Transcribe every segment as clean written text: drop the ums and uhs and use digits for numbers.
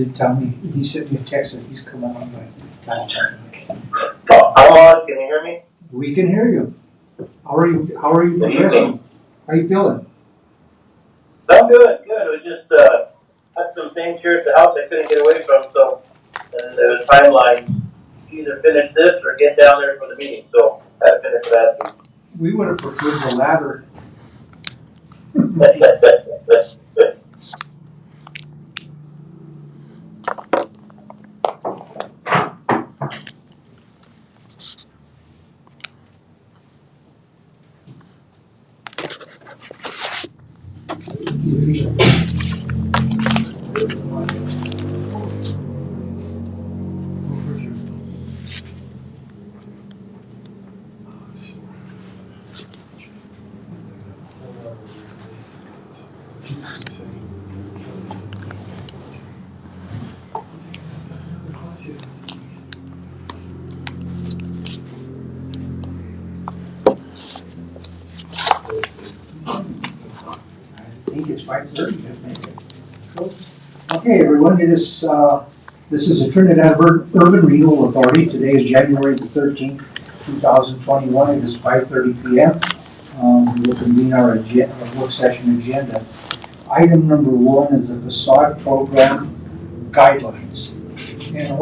did tell me, he sent me a text that he's coming on by time. I'm on, can you hear me? We can hear you. How are you progressing? How you feeling? I'm good. It was just, had some things here at the house I couldn't get away from, so, and there was timelines, either finish this or get down there for the meeting, so I had to finish that. We would have preferred the latter. I think it's 5:30. Okay, everyone, this is the Trinidad Urban Renewal Authority. Today is January the 13th, 2021. It is 5:30 p.m. We'll convene our work session agenda. Item number 1 is the facade program guidelines. And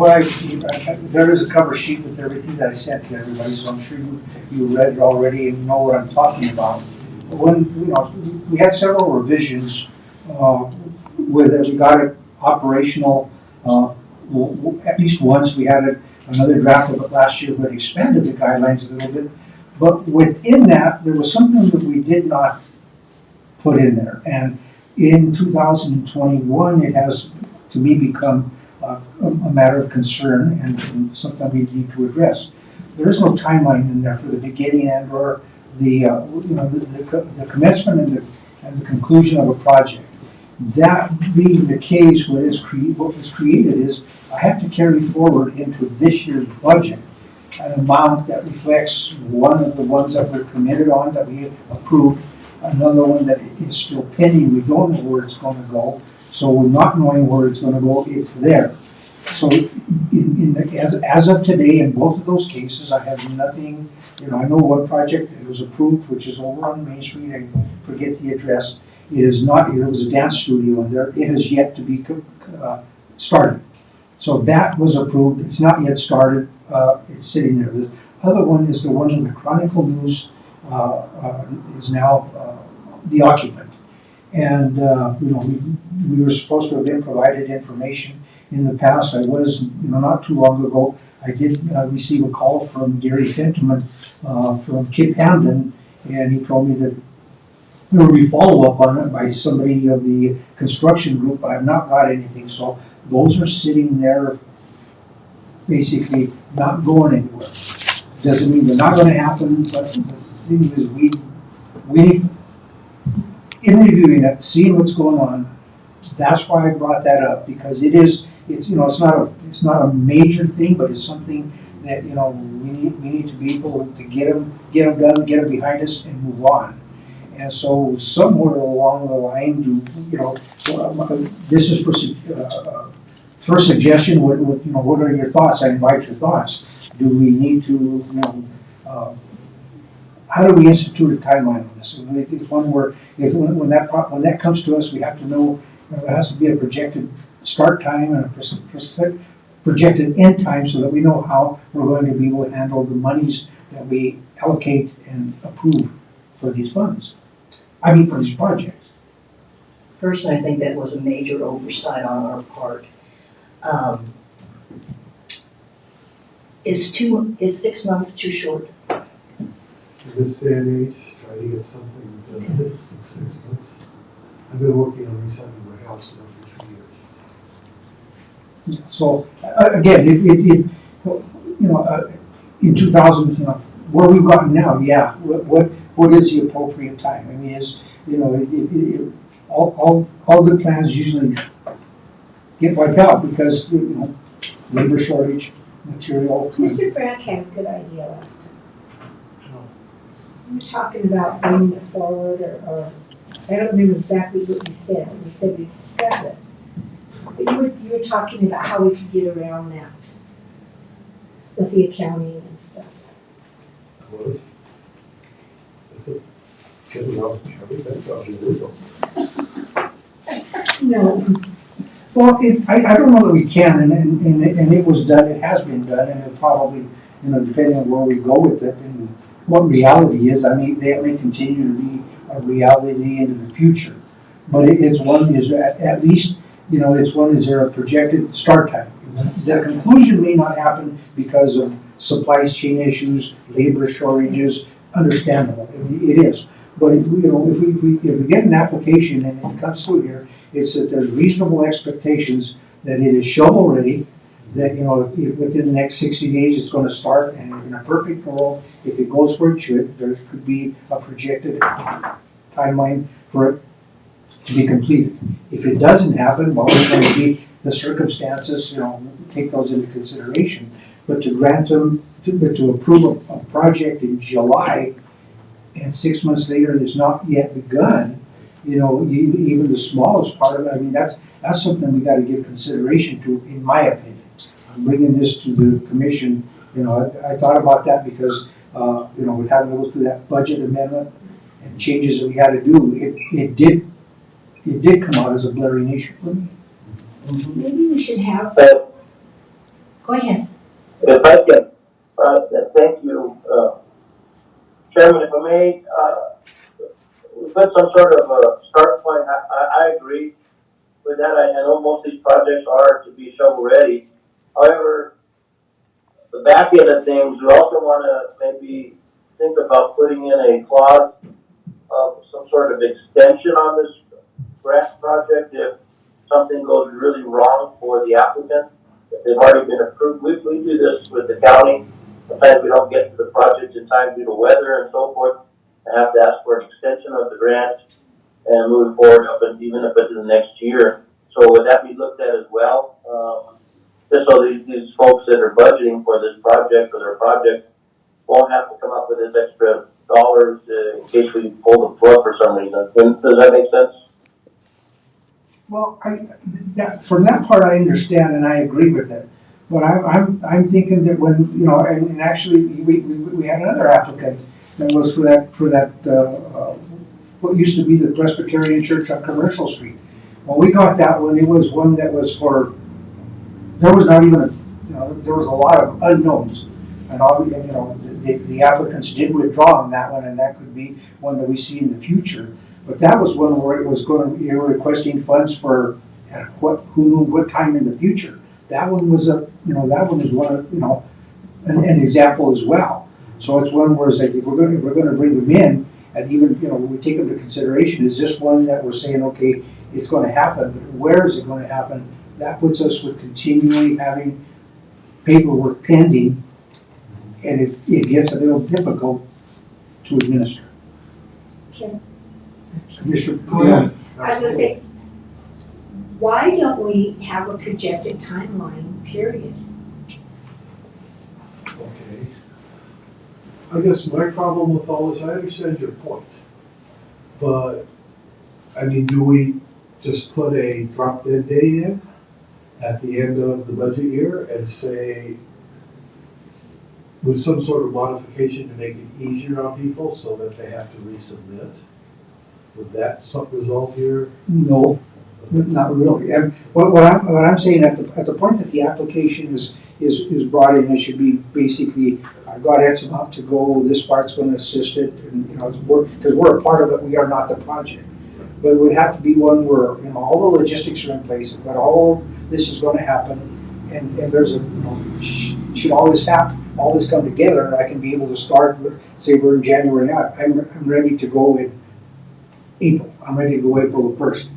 there is a cover sheet with everything that I sent to everybody, so I'm sure you read it already and know what I'm talking about. We had several revisions with it. We got it operational at least once. We had another draft of it last year, but expanded the guidelines a little bit. But within that, there was something that we did not put in there. And in 2021, it has, to me, become a matter of concern and something we need to address. There is no timeline in there for the beginning and or the commencement and the conclusion of a project. That being the case, what was created is I have to carry forward into this year's budget an amount that reflects one of the ones that we're committed on, that we approved, another one that is still pending. We don't know where it's going to go. So we're not knowing where it's going to go, it's there. So as of today, in both of those cases, I have nothing. I know one project that was approved, which is over on Main Street. I forget the address. It is not. It was a dance studio in there. It has yet to be started. So that was approved. It's not yet started. It's sitting there. The other one is the one in the Chronicle News. Is now the occupant, and we were supposed to have been provided information in the past. I was, not too long ago, I did receive a call from Gary Fentiman from Kip Hamden, and he told me that there will be follow-up on it by somebody of the construction group, but I've not got anything. So those are sitting there, basically not going anywhere. Doesn't mean they're not going to happen, but the thing is, we in reviewing it, seeing what's going on. That's why I brought that up, because it's not a major thing, but it's something that we need to be able to get them done, get them behind us, and move on. And so somewhere along the line, this is for suggestion. What are your thoughts? I invite your thoughts. Do we need to how do we institute a timeline on this? It's one where when that comes to us, we have to know there has to be a projected start time and a projected end time, so that we know how we're going to be able to handle the monies that we allocate and approve for these funds. I mean, for these projects. Personally, I think that was a major oversight on our part. Is 6 months too short? In this day and age, try to get something done in 6 months. I've been working on recycling my house now for 2 years. So again, in 2000, where we've gotten now, yeah. What is the appropriate time? I mean, all good plans usually get wiped out because labor shortage, material. Mr. Frank had a good idea last time. We were talking about bringing it forward, or I don't remember exactly what we said. We said we'd discuss it. But you were talking about how we could get around that with the accounting and stuff. Was. Getting out of county, that sounds illegal. No, Well, I don't know that we can, and it was done, it has been done, and it probably, depending on where we go with it and what reality is, I mean, that may continue to be a reality into the future. But it's one, is at least, it's one, is there a projected start time? The conclusion may not happen because of supply chain issues, labor shortages, understandable, it is. But if we get an application and it comes through here, it's that there's reasonable expectations that it is shovel ready, that, within the next 60 days it's gonna start, and in a perfect world, if it goes where it should, there could be a projected timeline for it to be completed. If it doesn't happen, well, it's gonna be the circumstances, take those into consideration. But to grant them, to approve a project in July, and 6 months later, it's not yet begun, even the smallest part of it, I mean, that's something we gotta give consideration to, in my opinion. I'm bringing this to the commission, I thought about that because, with having to go through that budget amendment and changes that we had to do, it did come out as a blaring issue for me. maybe we should have, But go ahead. if I can, thank you, Chairman, if I may, we put some sort of a start point. I agree with that. I know most of these projects are to be shovel ready. However, the back end of things, we also want to maybe think about putting in a clause of some sort of extension on this grant project if something goes really wrong for the applicant. If they've already been approved, we do this with the county. Sometimes we don't get to the project in time due to weather and so forth, and have to ask for an extension of the grant and move forward even up into the next year. So would that be looked at as well? Just so these folks that are budgeting for this project or their project won't have to come up with this extra dollars in case we pull the plug for some reason. Does that make sense? Well, from that part I understand and I agree with it. But I'm thinking that when, and actually, we had another applicant that was for that, what used to be the Presbyterian Church on Commercial Street. When we got that one, it was one that was for, there was not even there was a lot of unknowns. And the applicants did withdraw on that one, and that could be one that we see in the future. But that was one where it was you were requesting funds for, who knew what time in the future. That one was that one is one of, an example as well. So it's one where it's like, if we're gonna bring them in, and even, we take them into consideration, is this one that we're saying, okay, it's gonna happen, but where is it gonna happen? That puts us with continually having paperwork pending, and it gets a little difficult to administer. Kim, Commissioner? Go ahead. I was gonna say, why don't we have a projected timeline, period? Okay. I guess my problem with all this, I understand your point. But, I mean, do we just put a drop dead date in at the end of the budget year and say, with some sort of modification to make it easier on people so that they have to resubmit? Would that resolve here? No, not really. And what I'm saying, at the point that the application is brought in, it should be basically, I've got X amount to go, this part's gonna assist it, and, because we're a part of it, we are not the project. But it would have to be one where, all the logistics are in place, but all this is gonna happen, and there's a, should all this happen, all this come together, and I can be able to start, say we're in January now, I'm ready to go in April, I'm ready to go April the 1st.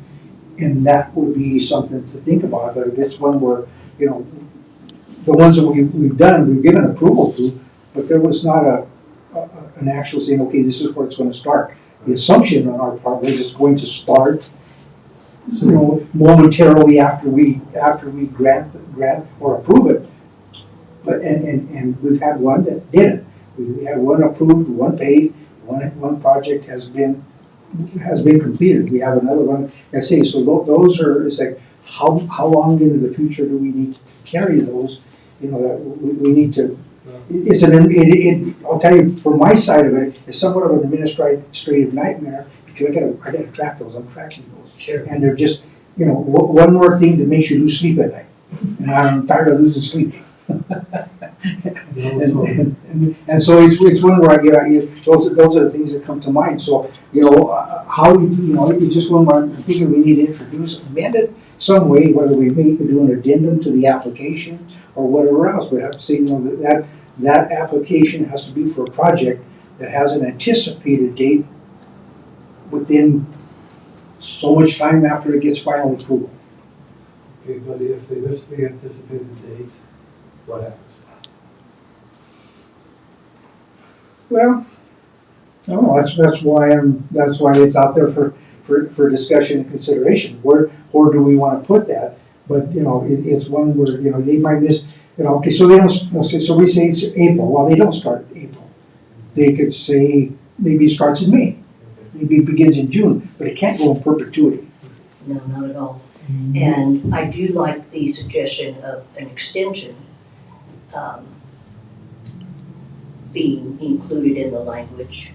And that would be something to think about, but if it's one where, the ones that we've done, we've given approval to, but there was not an actual saying, okay, this is where it's gonna start. The assumption on our part is it's going to start, momentarily after we grant or approve it. But, and we've had one that didn't. We had one approved, one paid, one project has been completed. We have another one, I say, so those are, it's like, how long into the future do we need to carry those? You know, that we need to, it's I'll tell you, from my side of it, it's somewhat of an administrative nightmare, because I gotta track those, I'm tracking those. Sure. And they're just, you know, one more thing that makes you lose sleep at night, and I'm tired of losing sleep. And so it's one where those are the things that come to mind. So, you know, how we, you know, it's just one where I'm thinking we need to introduce, amend it some way, whether we may do an addendum to the application or whatever else. We have to say, you know, that application has to be for a project that has an anticipated date within so much time after it gets final approval. Okay, but if they miss the anticipated date, what happens? Well, I don't know, that's why it's out there for discussion and consideration. Where do we want to put that? But, you know, it's one where, you know, they might miss, you know, okay, so they don't, so we say it's April. Well, they don't start in April. They could say maybe it starts in May, maybe it begins in June, but it can't go in perpetuity. No, not at all. And I do like the suggestion of an extension being included in the language.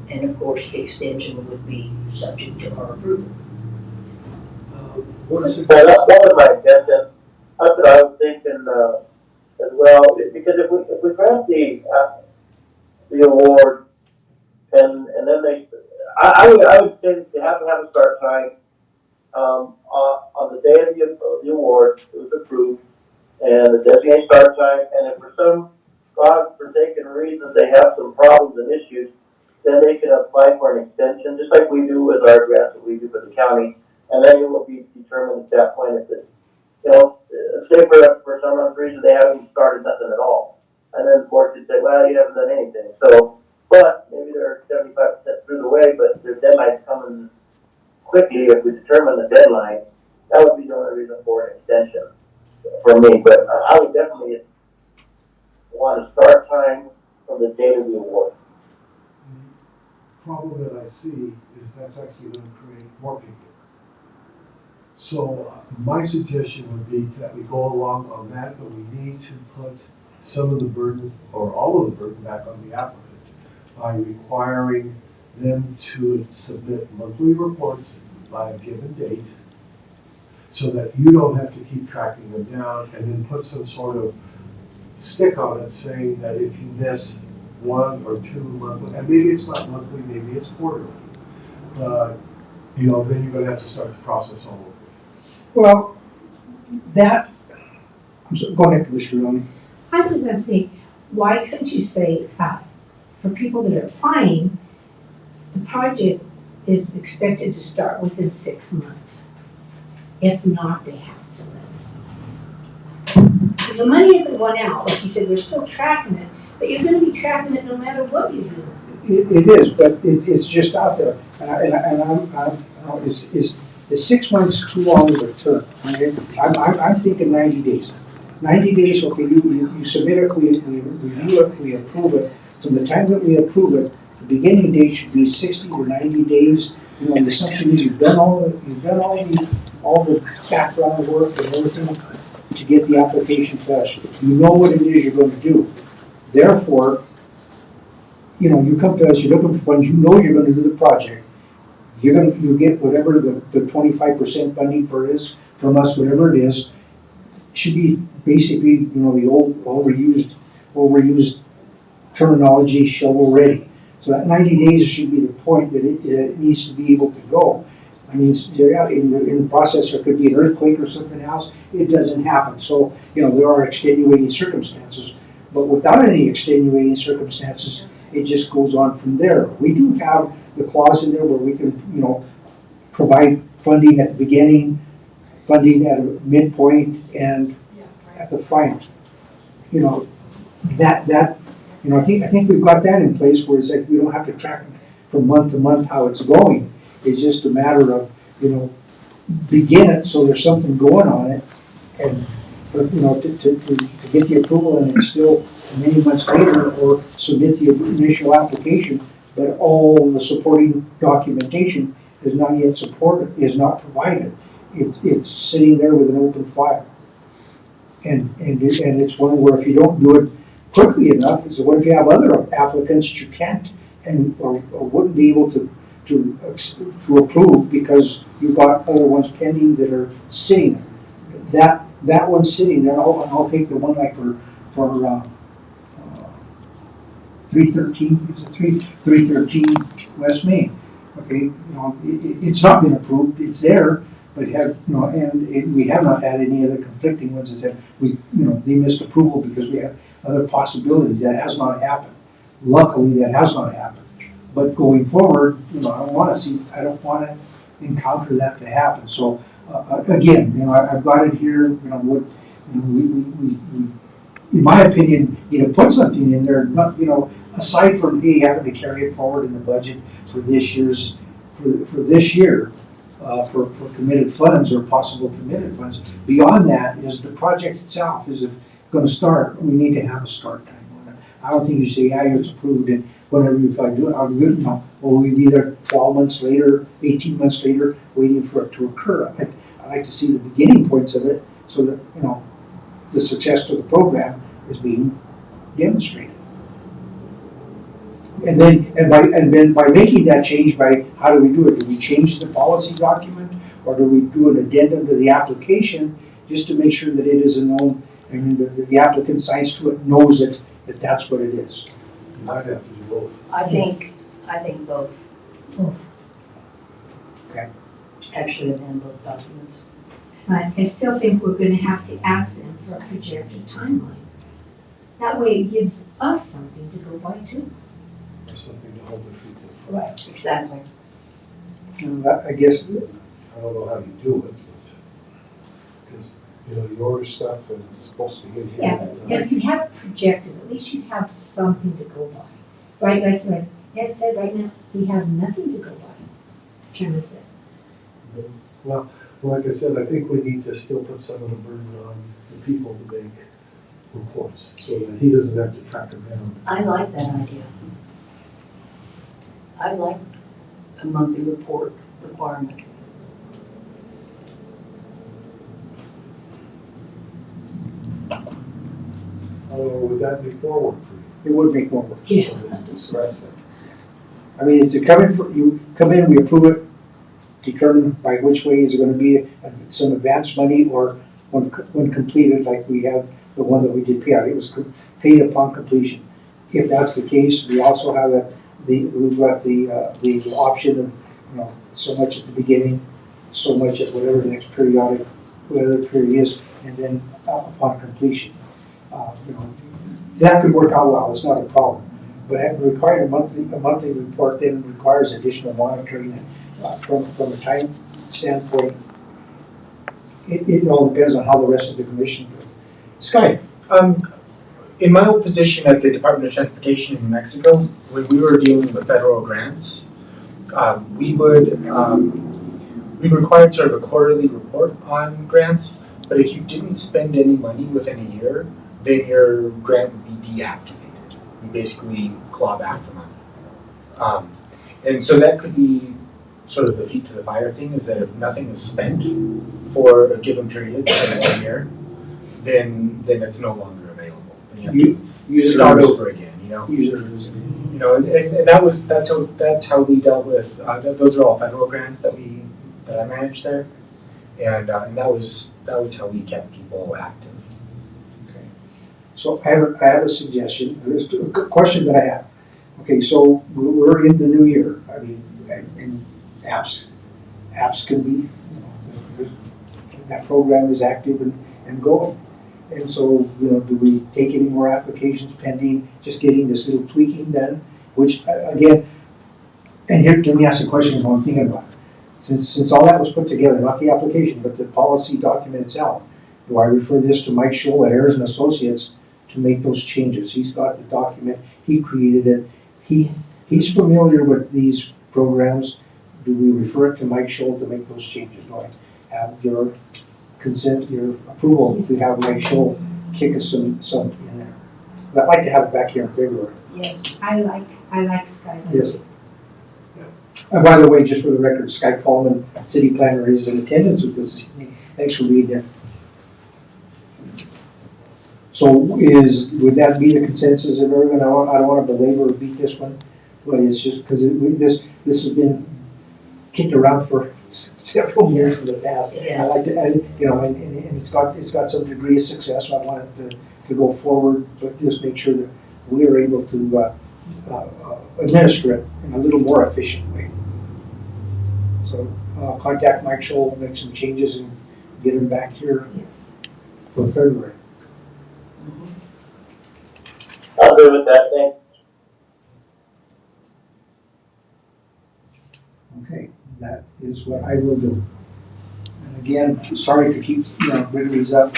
And of course, the extension would be subject to our approval. What is it? Well, that was my intention. That's what I was thinking, as well, because if we grant the award, and then I would say they have to have a start time, on the day of the award, it was approved, and the designated start time, and if for some God-forsaken reason they have some problems and issues, then they can apply for an extension, just like we do with our grants that we do for the county, and then it will be determined at that point if it's, you know, say for some reason they haven't started nothing at all, and then the board could say, well, you haven't done anything, so, but maybe they're 75% through the way, but their deadline's coming quickly. If we determine the deadline, that would be the only reason for an extension for me, but I would definitely want a start time from the date of the award. The problem that I see is that's actually going to create more paperwork. So my suggestion would be that we go along on that, but we need to put some of the burden or all of the burden back on the applicant by requiring them to submit monthly reports by a given date so that you don't have to keep tracking them down, and then put some sort of stick on it saying that if you miss 1 or 2 monthly, and maybe it's not monthly, maybe it's quarterly, but, you know, then you're going to have to start the process all over. Well, I'm sorry, go ahead, Commissioner Rooney. I was gonna say, why couldn't you say, for people that are applying, the project is expected to start within 6 months. If not, they have to let us know. Because the money isn't going out, like you said, we're still tracking it, but you're gonna be tracking it no matter what you do. It is, but it's just out there, is 6 months too long of a term? Okay? I'm thinking 90 days. 90 days, okay, you submit it, we review it, we approve it. From the time that we approve it, the beginning date should be 60 to 90 days. You know, the assumption is you've done all the background work and everything to get the application to us. You know what it is you're going to do. Therefore, you know, you come to us, you're looking for funds, you know you're going to do the project. You get whatever the 25% funding for is from us, whatever it is. Should be basically, you know, the old overused terminology, shovel ready. So that 90 days should be the point that it needs to be able to go. I mean, in the process, there could be an earthquake or something else. It doesn't happen. So, you know, there are extenuating circumstances. But without any extenuating circumstances, it just goes on from there. We do have the clause in there where we can, you know, provide funding at the beginning, funding at a midpoint, and at the final. You know, you know, I think we've got that in place where it's like we don't have to track from month to month how it's going. It's just a matter of, you know, begin it so there's something going on it, and, you know, to get the approval and then still many months later or submit the initial application, but all the supporting documentation is not yet supported, is not provided. it's sitting there with an open file. And it's one where if you don't do it quickly enough, it's what if you have other applicants you can't or wouldn't be able to approve because you've got other ones pending that are sitting there. That one's sitting there, I'll take the one like for 313, is it 313 West Main? Okay, it's not been approved, it's there, but we have not had any other conflicting ones that said they missed approval because we have other possibilities. That has not happened. Luckily, that has not happened. But going forward, I don't want to encounter that to happen. So again, I've got it here. We in my opinion, put something in there. Not aside from having to carry it forward in the budget for this year's for this year. For committed funds or possible committed funds. Beyond that is the project itself. Is it going to start? We need to have a start time on it. I don't think you say, it's approved and whenever you do it, I'm good. No, well, we'll be there 12 months later, 18 months later, waiting for it to occur. I like to see the beginning points of it so that the success of the program is being demonstrated. And then by making that change, how do we do it? Do we change the policy document, or do we do an addendum to the application just to make sure that it is a known, the applicant signs to it, knows that that's what it is? You might have to do both. I think both. Both. Okay. Actually, amend both documents. But I still think we're gonna have to ask them for a projected timeline. That way it gives us something to go by too. Something to hold their feet to. Right. Exactly. I guess. I don't know how you do it, because, you order stuff and it's supposed to get here. Yeah, if you have projected, at least you have something to go by. Right, like Ed said, right now, we have nothing to go by. Chairman said. Well, like I said, I think we need to still put some of the burden on the people to make reports, so that he doesn't have to track them down. I like that idea. I like a monthly report requirement. Would that make more work for you? It would make more work. Yeah. So scratch that. I mean, it's to come in you come in, we approve it, determine by which way is it going to be some advance money, or when completed, like we have the one that we did pay out, it was paid upon completion. If that's the case, we also have we've got the option of so much at the beginning, so much at whatever the next whatever the period is, and then upon completion. That could work out well. It's not a problem. But having required a monthly report then requires additional monitoring, and from a time standpoint, it all depends on how the rest of the commission goes. Sky. In my old position at the Department of Transportation in New Mexico, when we were dealing with federal grants, we required sort of a quarterly report on grants, but if you didn't spend any money within a year, then your grant would be deactivated. You basically claw back the money. And so that could be sort of the feet to the fire thing, is that if nothing is spent for a given period, say 1 year, then it's no longer available. And you have to start over again, And that's how we dealt with, those are all federal grants that I managed there. And that was how we kept people active. Okay. So I have a suggestion. There's a question that I have. Okay, so we're in the new year. I mean, and apps can be, that program is active and going. And so, do we take any more applications pending, just getting this little tweaking done? Which, again, and here, let me ask a question while I'm thinking about it. Since all that was put together, not the application, but the policy document itself, do I refer this to Mike Scholl at Ayers and Associates to make those changes? He's got the document, he created it, he's familiar with these programs. Do we refer it to Mike Scholl to make those changes? Do I have your consent, your approval to have Mike Scholl kick us some in there? But I'd like to have it back here in February. Yes. I like Sky's Yes. idea. And by the way, just for the record, Sky Coleman, city planner, is in attendance with this evening. Thanks for being here. So would that be the consensus of everyone? I don't want to belabor or beat this one, but it's just because this has been kicked around for several years in the past. It I has. like to, and it's got some degree of success, so I want it to go forward, but just make sure that we are able to administer it in a little more efficient way. So contact Mike Scholl, make some changes and get him back here Yes. for February. I'm good with that, thanks. Okay, that is what I will do. And again, sorry to keep, bringing these up.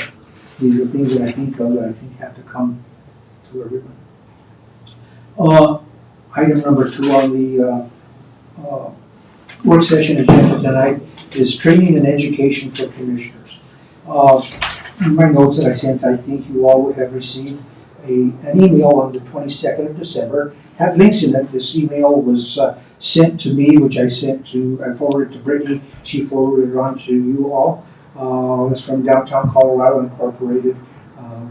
These are things that I think of that I think have to come to everyone. Item number 2 on the work session agenda tonight is training and education for commissioners. In my notes that I sent, I think you all would have received an email on the 22nd of December. Had links in it. This email was sent to me, which I forwarded to Brittany. She forwarded it on to you all. It's from Downtown Colorado Incorporated.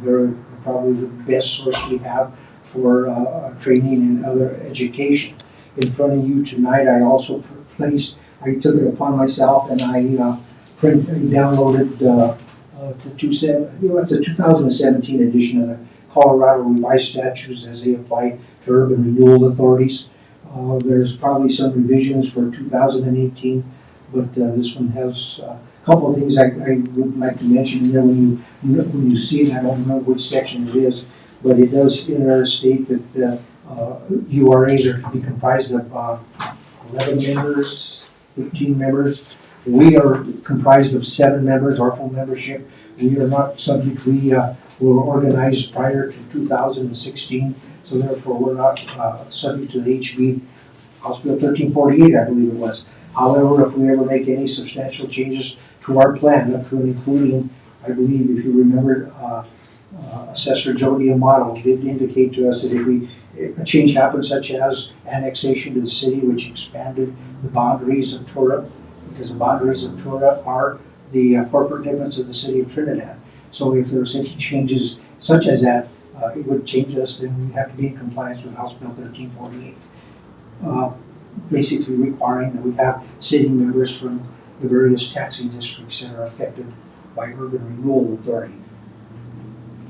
They're probably the best source we have for training and other education. In front of you tonight, I also I took it upon myself and I downloaded it's a 2017 edition of the Colorado Revised Statutes as they apply to urban renewal authorities. There's probably some revisions for 2018, but this one has a couple of things I would like to mention in there when you see it. I don't remember which section it is, but it does in there state that URAs are to be comprised of 11 members, 15 members. We are comprised of 7 members, our full membership. We are not subject, we were organized prior to 2016, so therefore we're not subject to the HB House Bill 1348, I believe it was. However, if we ever make any substantial changes to our plan, up to and including, I believe, if you remember, Assessor Jody Amato did indicate to us that if a change happens such as annexation to the city, which expanded the boundaries of TURA, because the boundaries of TURA are the corporate limits of the city of Trinidad. So if there's any changes such as that, it would change us, then we have to be in compliance with House Bill 1348. Basically requiring that we have sitting members from the various taxing districts that are affected by urban renewal authority.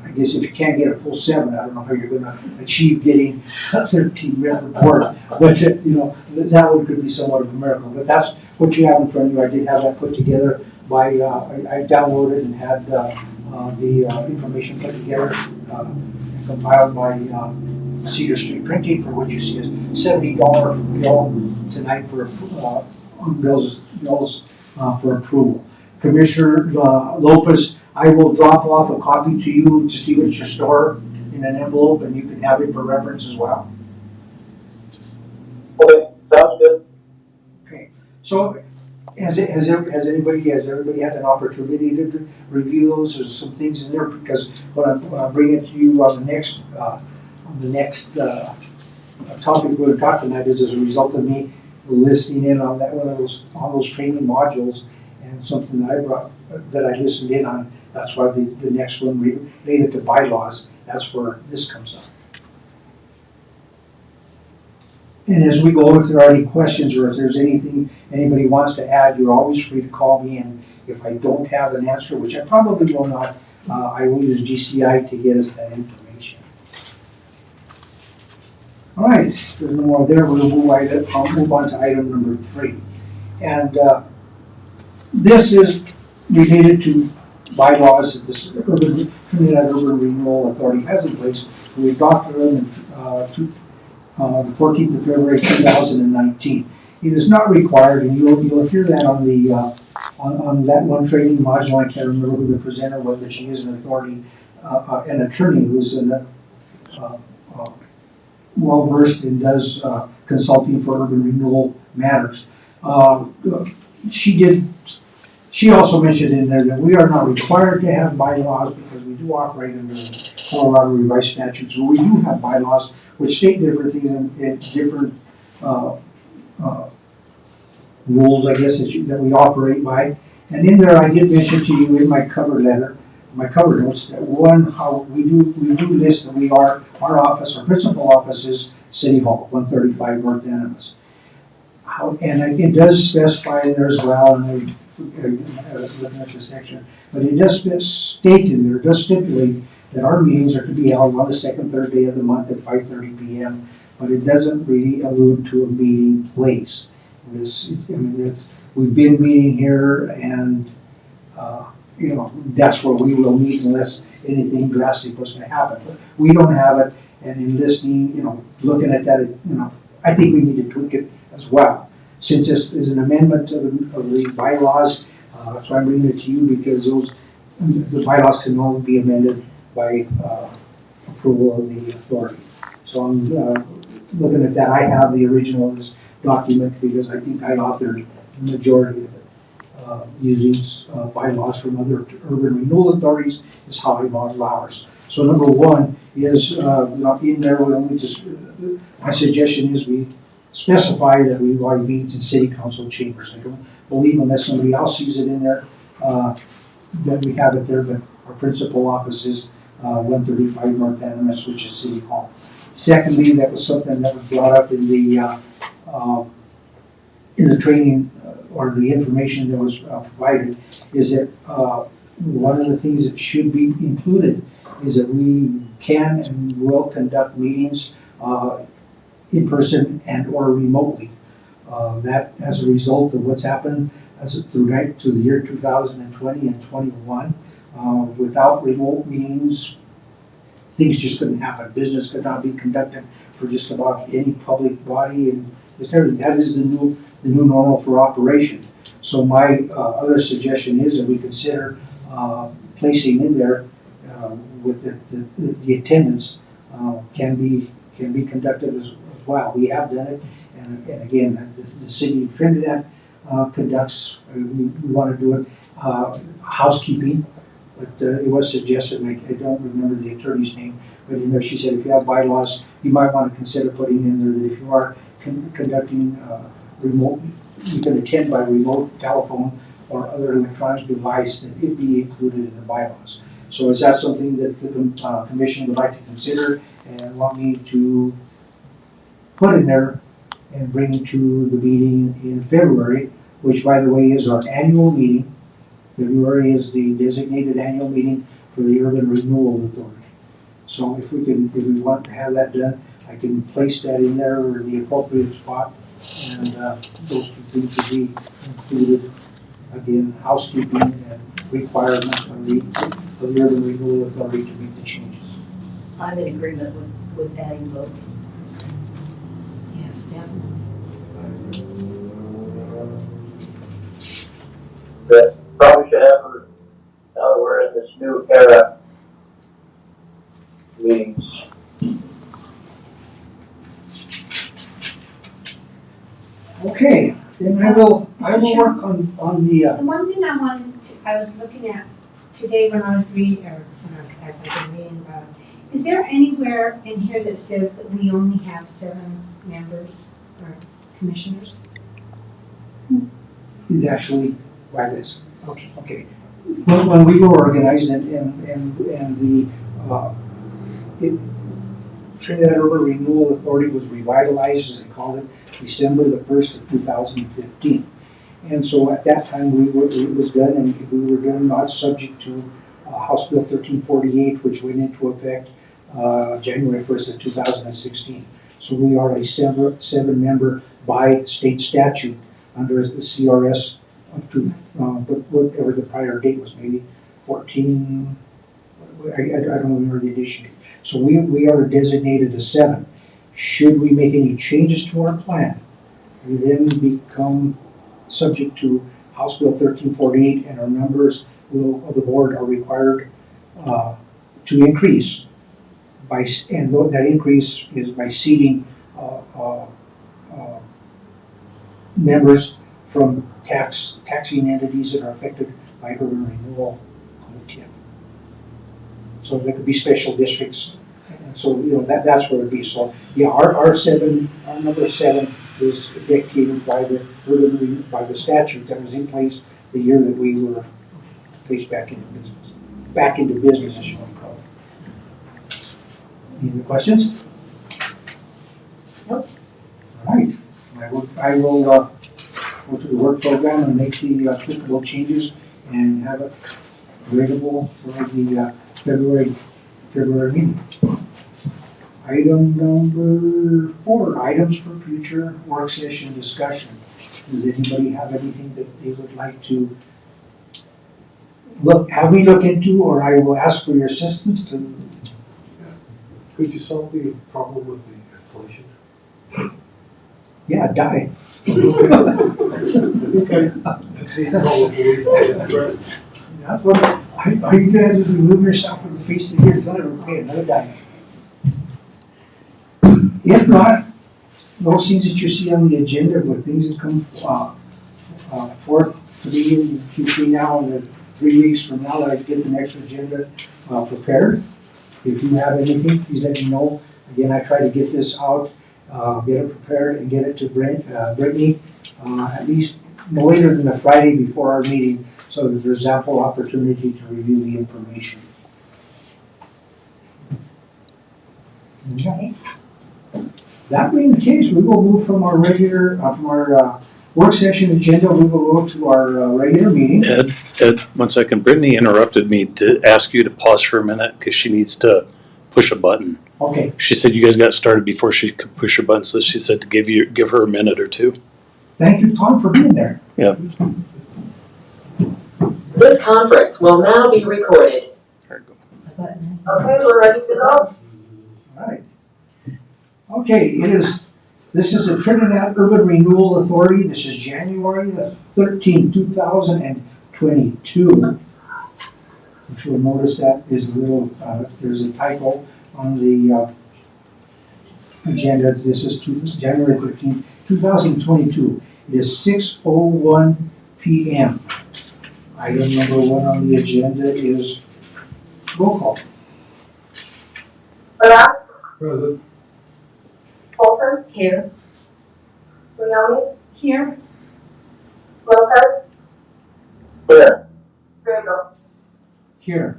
I guess if you can't get a full 7, I don't know how you're going to achieve getting a 13-member board. But that one could be somewhat of a miracle. But that's what you have in front of you. I did have that put together by I downloaded and had the information put together and compiled by Cedar Street Printing for what you see as $70 bill tonight for bills for approval. Commissioner Lopez, I will drop off a copy to you, just leave it at your store in an envelope, and you can have it for reference as well. Okay, sounds good. Okay, so has everybody had an opportunity to review those? There's some things in there because when I bring it to you on the next topic we're going to talk tonight is as a result of me listening in on those training modules and something that I listened in on. That's why the next one related to bylaws, that's where this comes up. And as we go, if there are any questions or if there's anything anybody wants to add, you're always free to call me. And if I don't have an answer, which I probably will not, I will use GCI to get us that information. All right, there's no more there. I'll move on to item number 3. And this is related to bylaws that the Trinidad Urban Renewal Authority has in place. We adopted them the 14th of February 2019. It is not required, and you'll hear that on the on that one training module. I can't remember who the presenter was, but she is an authority, an attorney who's well versed and does consulting for urban renewal matters. She also mentioned in there that we are not required to have bylaws because we do operate under the Colorado Revised Statutes. So we do have bylaws which state different things in different rules, I guess, that we operate by. And in there, I did mention to you in my cover letter, my cover notes, that one, how we do list that we are, our office, our principal office is City Hall, 135 North Animas. And it does specify there as well, and I was looking at the section, but it does state in there, does stipulate that our meetings are to be held on the second, third day of the month at 5:30 PM, but it doesn't really allude to a meeting place. We've been meeting here, and, that's where we will meet unless anything drastic was gonna happen. But we don't have it, and in listening, looking at that, I think we need to tweak it as well. Since this is an amendment of the bylaws, that's why I'm bringing it to you, because the bylaws can only be amended by approval of the authority. So I'm looking at that. I have the original of this document because I think I authored the majority of it. Using bylaws from other urban renewal authorities is how I model ours. So number one is, in there, my suggestion is we specify that we want to meet in city council chambers. I don't believe unless somebody else sees it in there, that we have it there, but our principal office is 135 North Animas, which is City Hall. Secondly, that was something that was brought up in the training or the information that was provided, is that one of the things that should be included is that we can and will conduct meetings in person and or remotely. That as a result of what's happened through the year 2020 and 21, without remote meetings, things just couldn't happen. Business could not be conducted for just about any public body, and just everything. That is the new normal for operation. So my other suggestion is that we consider placing in there with the attendance can be conducted as well. We have done it, and again, the city of Trinidad conducts. We want to do it housekeeping, but it was suggested. And I don't remember the attorney's name, but in there she said if you have bylaws, you might want to consider putting in there that if you are conducting remote, you can attend by remote telephone or other electronic device, that it be included in the bylaws. So is that something that the commission would like to consider and want me to put in there and bring to the meeting in February, which by the way is our annual meeting. February is the designated annual meeting for the Urban Renewal Authority. So if we want to have that done, I can place that in there or the appropriate spot, and those two things would be included. Again, housekeeping and requirements of the Urban Renewal Authority to meet the changes. I'm in agreement with adding both. Yes, definitely. That probably should have, now that we're in this new era, meetings. Okay, then I will work on the, The one thing I was looking at today when I was reading, or as I've been reading about, is there anywhere in here that says that we only have 7 members or commissioners? is actually by this. Okay. Okay. When we were organized and the Trinidad Urban Renewal Authority was revitalized, as they called it, December the 1st of 2015. And so at that time, it was done, and we were done not subject to House Bill 1348, which went into effect January 1st of 2016. So we are a 7-member by state statute under the CRS up to whatever the prior date was, maybe 14, I don't remember the edition date. So we are designated as 7. Should we make any changes to our plan, we then become subject to House Bill 1348, and our members of the board are required to increase and that increase is by seating members from taxing entities that are affected by urban renewal on the tip. So there could be special districts. And so that's where it'd be. So yeah, our number 7 is dictated by the statute that was in place the year that we were placed back into business. Back into business, as you want to call it. Any other questions? Nope. All right, I will go to the work program and make the applicable changes and have it available for the February meeting. Item number 4, items for future work session discussion. Does anybody have anything that they would like to have me look into, or I will ask for your assistance to? Could you solve the problem with the inflation? Yeah, die. That's what, all you gotta do is remove yourself from the face of the earth, let it pay another dime. If not, those things that you see on the agenda with things that come forth to be in between now and the 3 weeks from now that I get the next agenda prepared. If you have anything, please let me know. Again, I try to get this out, get it prepared and get it to Brittany at least no later than the Friday before our meeting, so that there's ample opportunity to review the information. Okay. That being the case, we will move from our regular, from our work session agenda, we will go to our regular meeting. Ed, 1 second. Brittany interrupted me to ask you to pause for a minute because she needs to push a button. Okay, She said you guys got started before she could push her button, so she said to give her a minute or two. thank you, Tom, for being there. Yep. This conference will now be recorded. There you go. Okay, we're ready to go. All right. Okay, this is the Trinidad Urban Renewal Authority. This is January the 13th, 2022. If you'll notice that is a little, there's a typo on the agenda. This is January 13th, 2022. It is 6:01 p.m. Item number 1 on the agenda is roll call. Present. Fulton, Here. Leone, Here. Lopez, Here. Grego. Here.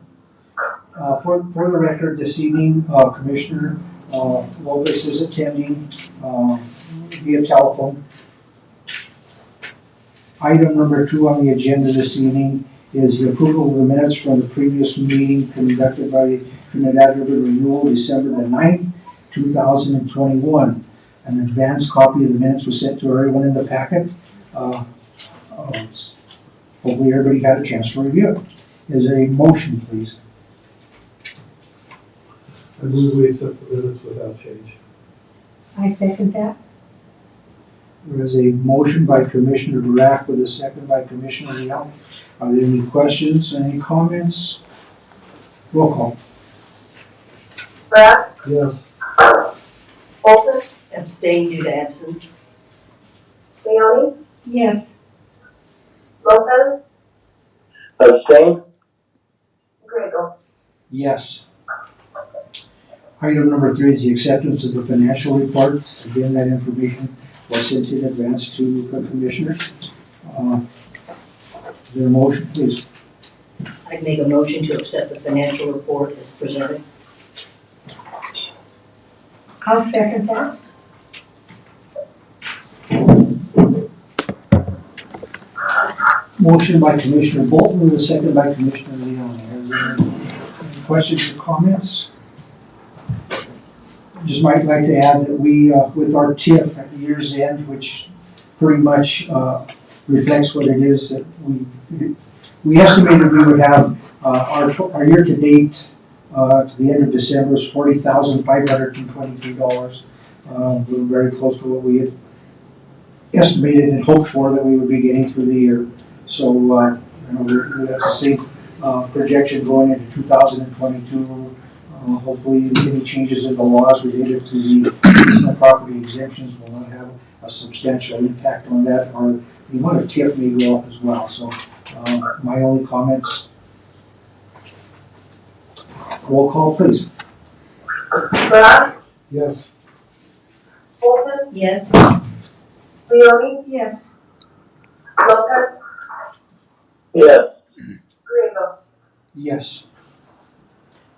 For the record, this evening, Commissioner Lopez is attending via telephone. Item number 2 on the agenda this evening is the approval of the minutes from the previous meeting conducted by the Trinidad Urban Renewal, December the 9th, 2021. An advance copy of the minutes was sent to everyone in the packet. Hopefully everybody had a chance to review it. Is there a motion, please? I move we accept the minutes without change. I second that. There is a motion by Commissioner Durack with a second by Commissioner Leal. Are there any questions, any comments? Roll call. Brad, Yes. Fulton, Abstain due to absence. Leone, Yes. Lopez, Abstain? Grego. Yes. Item number 3 is the acceptance of the financial report. Again, that information was sent in advance to the commissioners. Is there a motion, please? I'd make a motion to accept the financial report as presented. I'll second that. Motion by Commissioner Bolton with a second by Commissioner Leon. Are there any questions or comments? Just might like to add that we, with our TIF at the year's end, which pretty much reflects what it is that we estimated we would have our year-to-date to the end of December is $40,523. We're very close to what we had estimated and hoped for that we would be getting through the year. So that's the same projection going into 2022. Hopefully, any changes in the laws related to the personal property exemptions will not have a substantial impact on that, or the amount of TIF may go up as well. So my only comments. Roll call, please. Brad, Yes. Fulton, Yes. Leoni, Yes. Lopez, Yes. Grego. Yes.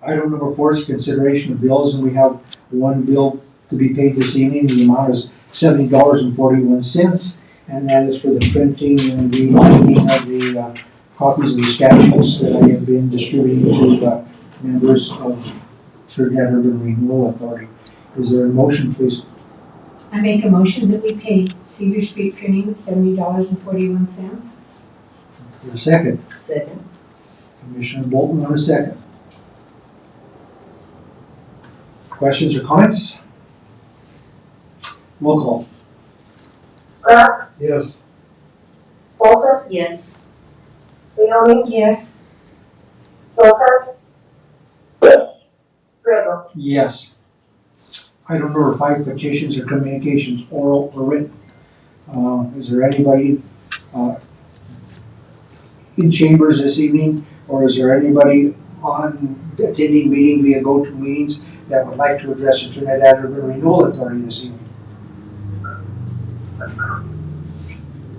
Item number 4 is consideration of bills, and we have one bill to be paid this evening. The amount is $70.41, and that is for the printing and the binding of the copies of the statutes that I have been distributing to members of Trinidad Urban Renewal Authority. Is there a motion, please? I make a motion that we pay Cedar Street Printing $70.41. Is there a second? Second. Commissioner Bolton on a second. Questions or comments? Roll call. Grant, Yes. Olson, Yes. Leoni, Yes. Lopez, Yes. Grego. Yes. Item number 5, petitions or communications, oral or written. Is there anybody in chambers this evening, or is there anybody on attending meeting via go-to meetings that would like to address the Trinidad Urban Renewal Authority this evening?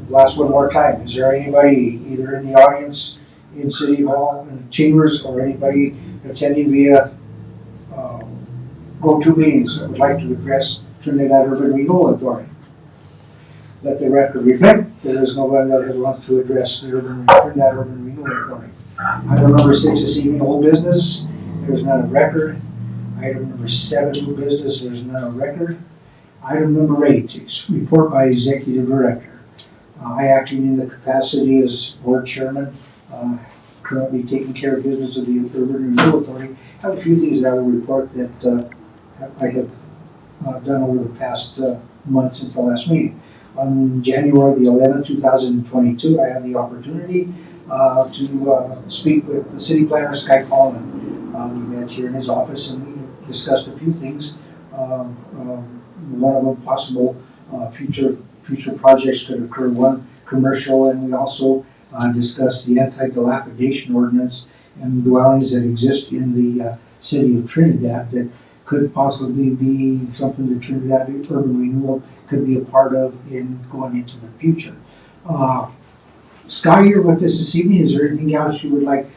Last one more time. Is there anybody either in the audience in City Hall, in chambers, or anybody attending via go-to meetings that would like to address Trinidad Urban Renewal Authority? Let the record reflect there is nobody that wants to address the Trinidad Urban Renewal Authority. Item number 6 is even old business. There is none of record. Item number 7, new business. There is none of record. Item number 8 is report by Executive Director. I, acting in the capacity as Board Chairman, currently taking care of business of the Urban Renewal Authority, have a few things that I will report that I have done over the past month since the last meeting. On January the 11th, 2022, I had the opportunity to speak with the city planner, Sky Coleman. We met here in his office and we discussed a few things. One of them, possible future projects could occur, one commercial, and we also discussed the anti-dilapidation ordinance and dwellings that exist in the city of Trinidad that could possibly be something that Trinidad Urban Renewal could be a part of in going into the future. Sky, you're with us this evening. Is there anything else you would like,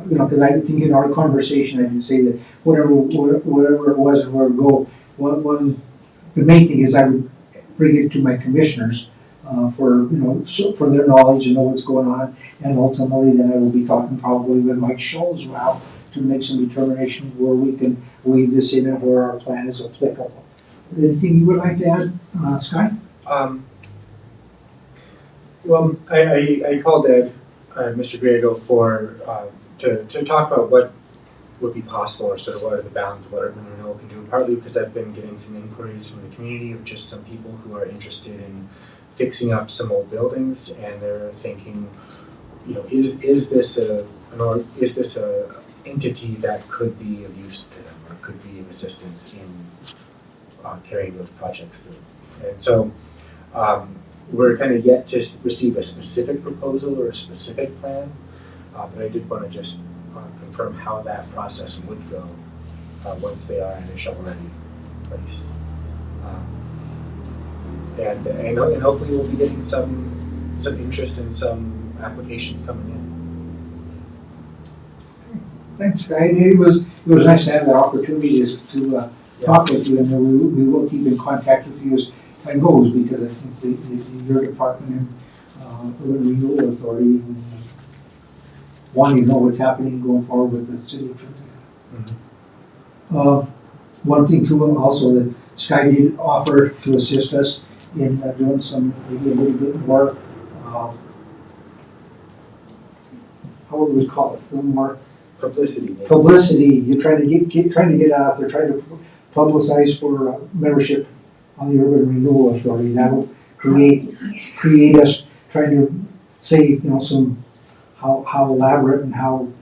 because I think in our conversation I did say that whatever it was and where to go, the main thing is I would bring it to my commissioners for their knowledge and know what's going on, and ultimately then I will be talking probably with Mike Scholl as well to make some determination where we can weave this in and where our plan is applicable. Anything you would like to add, Sky? Well, I called Ed, Mr. Grego, to talk about what would be possible, or sort of what are the bounds of what Urban Renewal can do, partly because I've been getting some inquiries from the community of just some people who are interested in fixing up some old buildings, and they're thinking, is this a entity that could be of use to them, or could be of assistance in carrying those projects through. And so we're kind of yet to receive a specific proposal or a specific plan, but I did want to just confirm how that process would go once they are in a shovel-ready place. And hopefully we'll be getting some interest and some applications coming in. Thanks, Sky. It was nice to have that opportunity to talk with you, and we will keep in contact with you as time goes, because I think your department and Urban Renewal Authority wanting to know what's happening going forward with the city of Trinidad. One thing too also that Sky did offer to assist us in doing some, maybe a little bit more, how would we call it, a little more Publicity. Maybe. publicity. You're trying to get out there, trying to publicize for membership on the Urban Renewal Authority. That'll create us trying to say, some how elaborate and how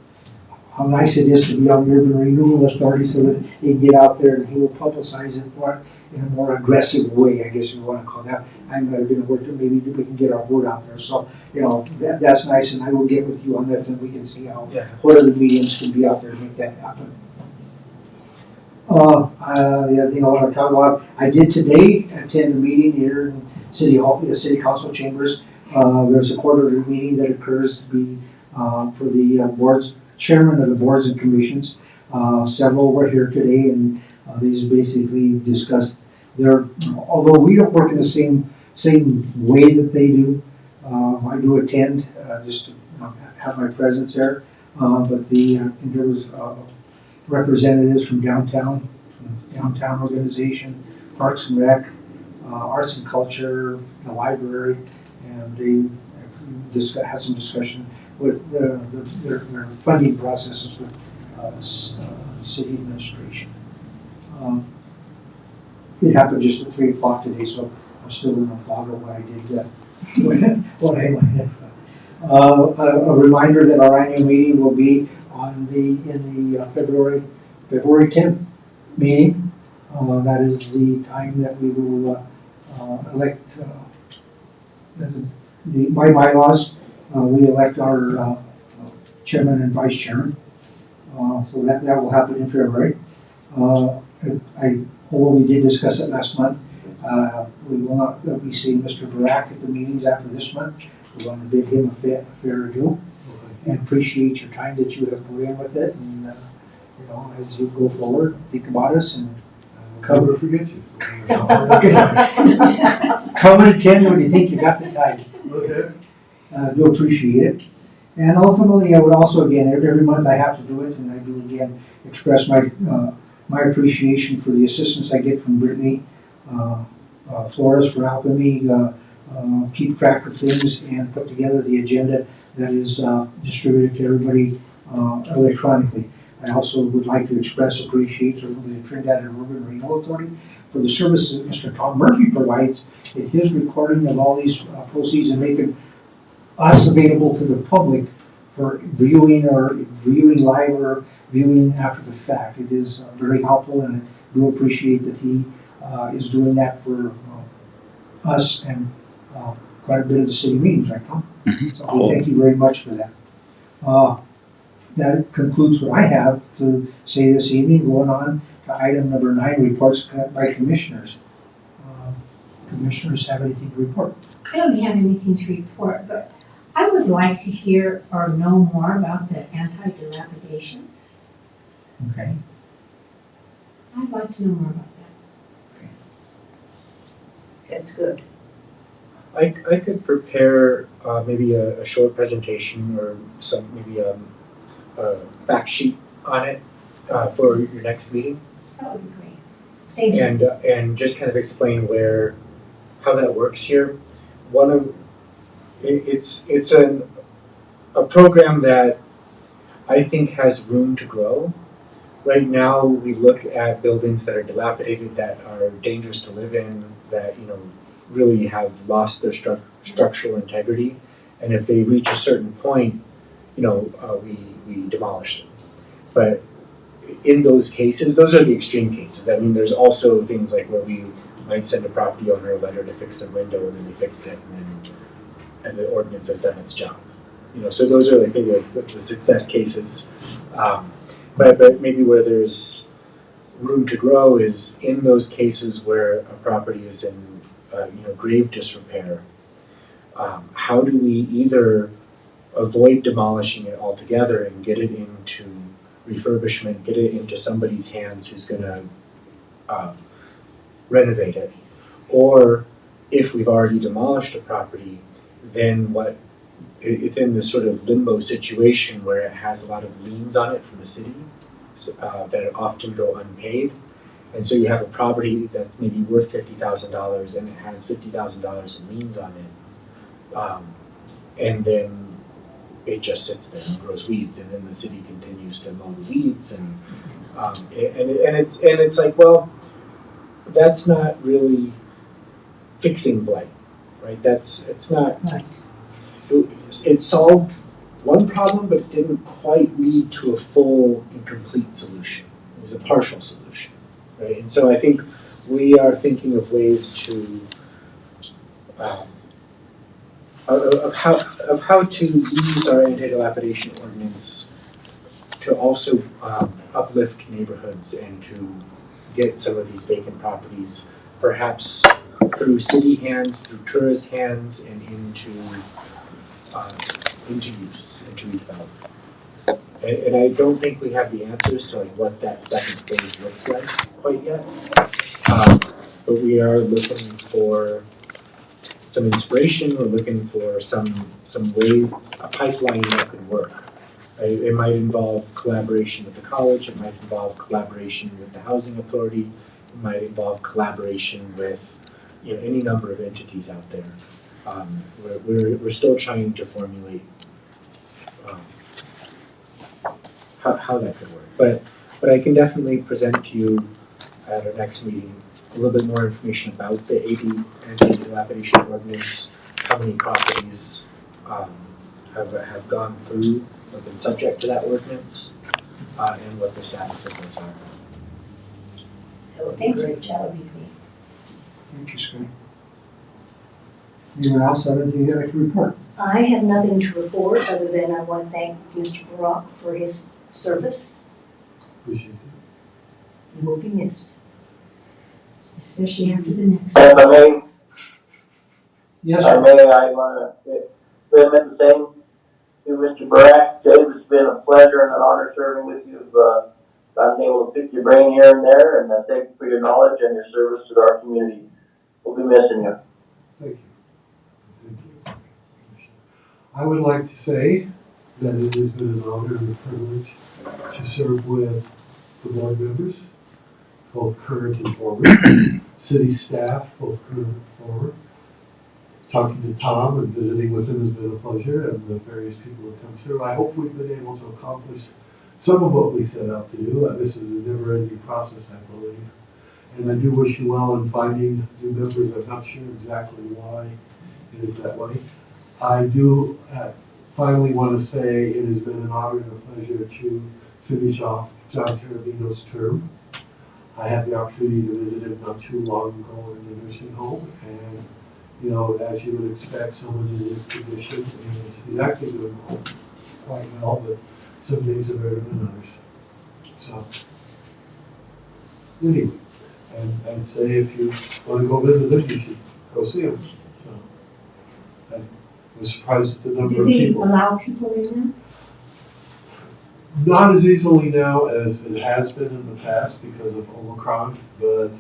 nice it is to be on the Urban Renewal Authority, so that he can get out there and he will publicize it more in a more aggressive way, I guess you want to call that. I'm going to work to maybe we can get our word out there. So, that's nice, and I will get with you on that, and we can see what other mediums can be out there to make that happen. The other thing I want to talk about, I did today attend a meeting here in City Hall, the City Council chambers. There's a quarterly meeting that occurs to be, for the boards, chairman of the boards and commissions. Several were here today and these basically discussed their, although we don't work in the same way that they do, I do attend, just to have my presence there. But there was representatives from downtown organization, Parks and Rec, Arts and Culture, the library, and they had some discussion with their funding processes with city administration. It happened just at 3 o'clock today, so I'm still in a fog of what I did, what I went. A reminder that our annual meeting will be in the February 10th meeting. That is the time that we will elect by bylaws. We elect our chairman and vice chairman. So that will happen in February. Although we did discuss it last month, we will not be seeing Mr. Barak at the meetings after this month. We want to bid him a fair adieu and appreciate your time that you have put in with it. And as you go forward, think about us and Come to forget you. come and attend when you think you got the time. Okay. Do appreciate it. And ultimately, I would also, again, every month I have to do it, and I do again express my appreciation for the assistance I get from Brittany Flores for helping me keep track of things and put together the agenda that is distributed to everybody electronically. I also would like to express appreciation to the Trinidad and Urban Renewal Authority for the services that Mr. Tom Murphy provides in his recording of all these proceeds and making us available to the public for viewing live or viewing after the fact. It is very helpful, and I do appreciate that he is doing that for us and quite a bit of the city meetings, right, Tom? Mhm. So we thank you very much for that. That concludes what I have to say this evening. Going on to item number 9, reports by commissioners. Commissioners have anything to report? I don't have anything to report, but I would like to hear or know more about the anti-dilapidation. Okay. I'd like to know more about that. That's good. I could prepare maybe a short presentation or maybe a fact sheet on it for your next meeting, That would be great. Thank you. and just kind of explain how that works here. It's a program that I think has room to grow. Right now, we look at buildings that are dilapidated, that are dangerous to live in, that really have lost their structural integrity, and if they reach a certain point, we demolish them. But in those cases, those are the extreme cases. I mean, there's also things like where we might send a property owner a letter to fix their window, and then they fix it, and the ordinance has done its job. So those are maybe the success cases. But maybe where there's room to grow is in those cases where a property is in grave disrepair. How do we either avoid demolishing it altogether and get it into refurbishment, get it into somebody's hands who's going to renovate it, or if we've already demolished a property, then it's in this sort of limbo situation where it has a lot of liens on it from the city that often go unpaid. And so you have a property that's maybe worth $50,000 and it has $50,000 in liens on it. And then it just sits there and grows weeds, and then the city continues to mow the weeds, and it's like, well, that's not really fixing blight, right? It's not. Right. It solved one problem, but it didn't quite lead to a full and complete solution. It was a partial solution, right? And so I think we are thinking of ways to of how to use our anti-dilapidation ordinance to also uplift neighborhoods and to get some of these vacant properties, perhaps through city hands, through TURA's hands, and into use, into redevelopment. And I don't think we have the answers to like what that second phase looks like quite yet. But we are looking for some inspiration. We're looking for some way, a pipeline that could work. It might involve collaboration with the college. It might involve collaboration with the housing authority. It might involve collaboration with any number of entities out there. We're still trying to formulate how that could work. But I can definitely present to you at our next meeting a little bit more information about the AD anti-dilapidation ordinance, how many properties have gone through or been subject to that ordinance, and what the status of those are. That would be great. That would be great. Thank you, Scott. Anyone else have anything they'd like to report? I have nothing to report other than I want to thank Mr. Brock for his service. Appreciate it. He will be missed. Especially after the next. If I may, Yes, I sir. want to recommend the same to Mr. Barack. Dave, it's been a pleasure and an honor serving with you. I've been able to pick your brain here and there, and thank you for your knowledge and your service to our community. We'll be missing you. Thank you. Thank you. I would like to say that it has been an honor and a privilege to serve with the board members, both current and former, city staff, both current and former. Talking to Tom and visiting with him has been a pleasure, and the various people that come through. I hope we've been able to accomplish some of what we set out to do. This is a never-ending process, I believe. And I do wish you well in finding new members. I'm not sure exactly why it is that way. I do finally want to say it has been an honor and a pleasure to finish off John Terabino's term. I had the opportunity to visit him not too long ago in the nursing home, and as you would expect, someone in his condition, he's actually doing quite well, but some days are better than others. So, anyway, and I'd say if you want to go visit him, you should go see him. So, I was surprised at the number Do of they people. allow people in now? Not as easily now as it has been in the past because of Omicron, but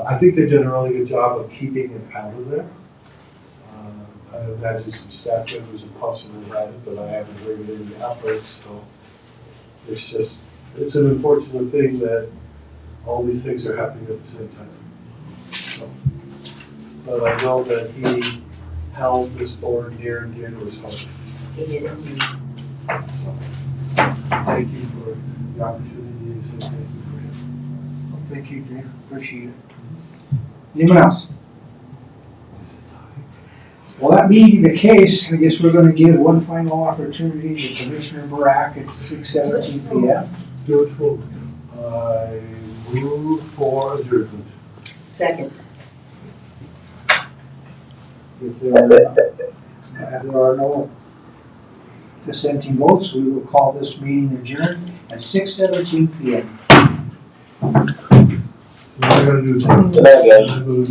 I think they've done a really good job of keeping it out of there. I imagine some staff members have possibly had it, but I haven't heard of any outbreaks, so it's an unfortunate thing that all these things are happening at the same time. So, but I know that he held this board near and dear to his heart. He did it. So, thank you for the opportunity to say thank you for him. Well, thank you, Dave. Appreciate it. Anyone else? Well, that being the case, I guess we're going to give one final opportunity to Commissioner Barack at 6:17 p.m. Beautiful. I move for adjournment. Second. If there are no dissenting votes, we will call this meeting adjourned at 6:17 p.m. So what I gotta do is. Good night, guys. I move